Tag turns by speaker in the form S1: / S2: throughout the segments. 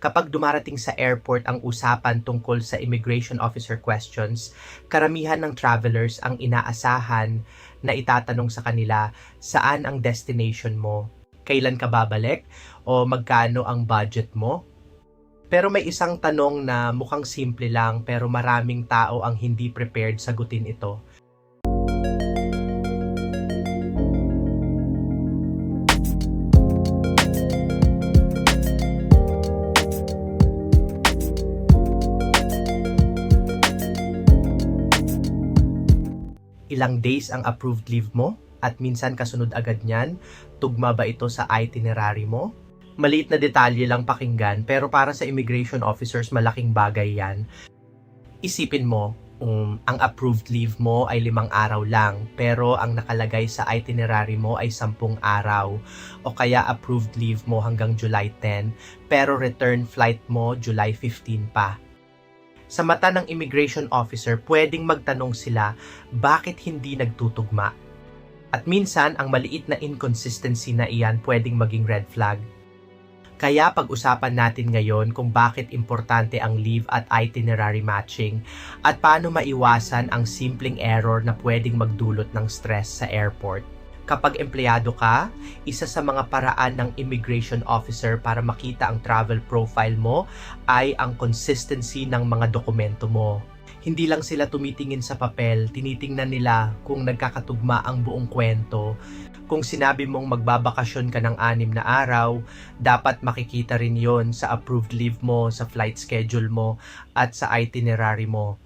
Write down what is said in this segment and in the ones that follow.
S1: Kapag dumarating sa airport ang usapan tungkol sa immigration officer questions, karamihan ng travelers ang inaasahan na itatanong sa kanila saan ang destination mo, kailan ka babalik, o magkano ang budget mo. Pero may isang tanong na mukhang simple lang pero maraming tao ang hindi prepared sagutin ito. Ilang days ang approved leave mo? At minsan kasunod agad niyan? Tugma ba ito sa itinerary mo? Maliit na detalye lang pakinggan pero para sa immigration officers malaking bagay yan. Isipin mo, ang approved leave mo ay 5 araw lang pero ang nakalagay sa itinerary mo ay 10 araw. O kaya approved leave mo hanggang July 10 pero return flight mo July 15 pa. Sa mata ng immigration officer, pwedeng magtanong sila bakit hindi nagtutugma. At minsan, ang maliit na inconsistency na iyan pwedeng maging red flag. Kaya pag-usapan natin ngayon kung bakit importante ang leave at itinerary matching at paano maiwasan ang simpleng error na pwedeng magdulot ng stress sa airport. Kapag empleyado ka, isa sa mga paraan ng immigration officer para makita ang travel profile mo ay ang consistency ng mga dokumento mo. Hindi lang sila tumitingin sa papel, tinitingnan nila kung nagkakatugma ang buong kwento. Kung sinabi mong magbabakasyon ka ng 6 na araw, dapat makikita rin yon sa approved leave mo, sa flight schedule mo, at sa itinerary mo.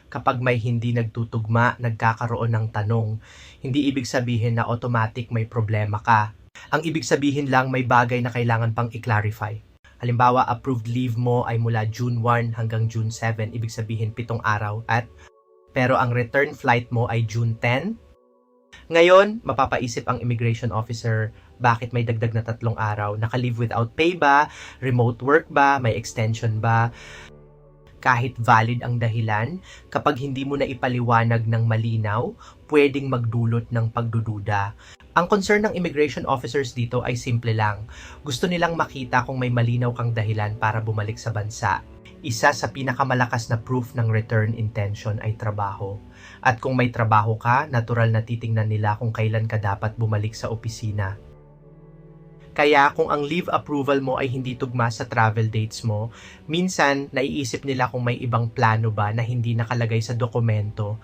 S1: Kapag may hindi nagtutugma, nagkakaroon ng tanong. Hindi ibig sabihin na automatic may problema ka. Ang ibig sabihin lang may bagay na kailangan pang i-clarify. Halimbawa, approved leave mo ay mula June 1 hanggang June 7, ibig sabihin 7 araw. Pero ang return flight mo ay June 10. Ngayon, mapapaisip ang immigration officer, bakit may dagdag na 3 araw? Naka-leave without pay ba? Remote work ba? May extension ba? Kahit valid ang dahilan, kapag hindi mo na ipaliwanag ng malinaw, pwedeng magdulot ng pagdududa. Ang concern ng immigration officers dito ay simple lang. Gusto nilang makita kung may malinaw kang dahilan para bumalik sa bansa. Isa sa pinakamalakas na proof ng return intention ay trabaho. At kung may trabaho ka, natural na titingnan nila kung kailan ka dapat bumalik sa opisina. Kaya kung ang leave approval mo ay hindi tugma sa travel dates mo, minsan naiisip nila kung may ibang plano ba na hindi nakalagay sa dokumento.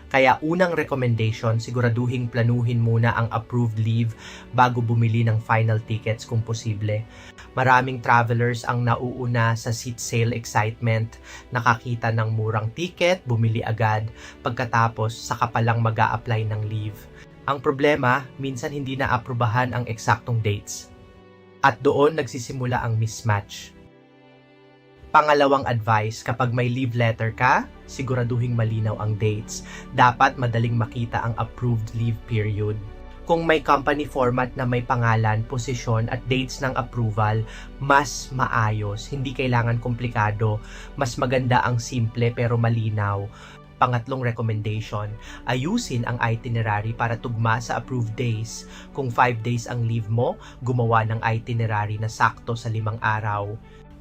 S1: Kaya unang recommendation, siguraduhin planuhin muna ang approved leave bago bumili ng final tickets kung posible. Maraming travelers ang nauuna sa seat sale excitement, nakakita ng murang ticket, bumili agad, pagkatapos saka palang mag-a-apply ng leave. Ang problema, minsan hindi na-aprobahan ang eksaktong dates. At doon nagsisimula ang mismatch. Pangalawang advice, kapag may leave letter ka, siguraduhin malinaw ang dates. Dapat madaling makita ang approved leave period. Kung may company format na may pangalan, posisyon at dates ng approval, mas maayos. Hindi kailangan komplikado. Mas maganda ang simple pero malinaw. Pangatlong recommendation, ayusin ang itinerary para tugma sa approved days. Kung 5 days ang leave mo, gumawa ng itinerary na sakto sa 5 araw.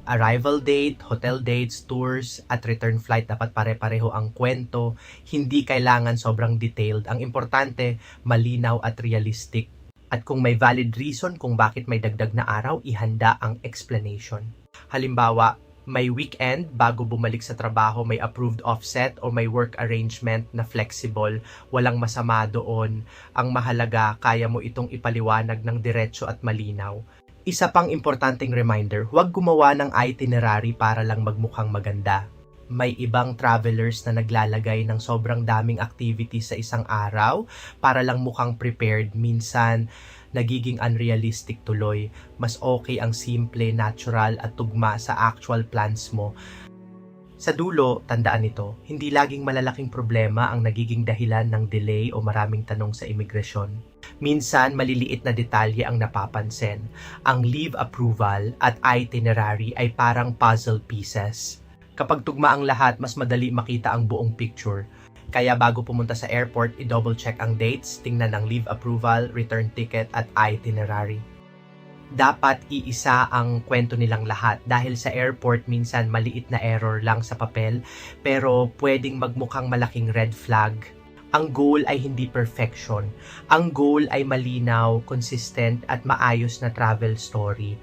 S1: Arrival date, hotel dates, tours, at return flight dapat pare-pareho ang kwento. Hindi kailangan sobrang detailed. Ang importante, malinaw at realistic. At kung may valid reason kung bakit may dagdag na araw, ihanda ang explanation. Halimbawa, may weekend bago bumalik sa trabaho, may approved offset o may work arrangement na flexible. Walang masama doon. Ang mahalaga, kaya mo itong ipaliwanag ng diretso at malinaw. Isa pang importanteng reminder, huwag gumawa ng itinerary para lang magmukhang maganda. May ibang travelers na naglalagay ng sobrang daming activities sa isang araw para lang mukhang prepared. Minsan, nagiging unrealistic tuloy. Mas okay ang simple, natural at tugma sa actual plans mo. Sa dulo, tandaan ito, hindi laging malalaking problema ang nagiging dahilan ng delay o maraming tanong sa imigrasyon. Minsan, maliliit na detalye ang napapansin. Ang leave approval at itinerary ay parang puzzle pieces. Kapag tugma ang lahat, mas madali makita ang buong picture. Kaya bago pumunta sa airport, i-double check ang dates, tingnan ang leave approval, return ticket at itinerary. dapat iisa ang kwento nilang lahat dahil sa airport minsan maliit na error lang sa papel pero pwedeng magmukhang malaking red flag. Ang goal ay hindi perfection. Ang goal ay malinaw, consistent at maayos na travel story.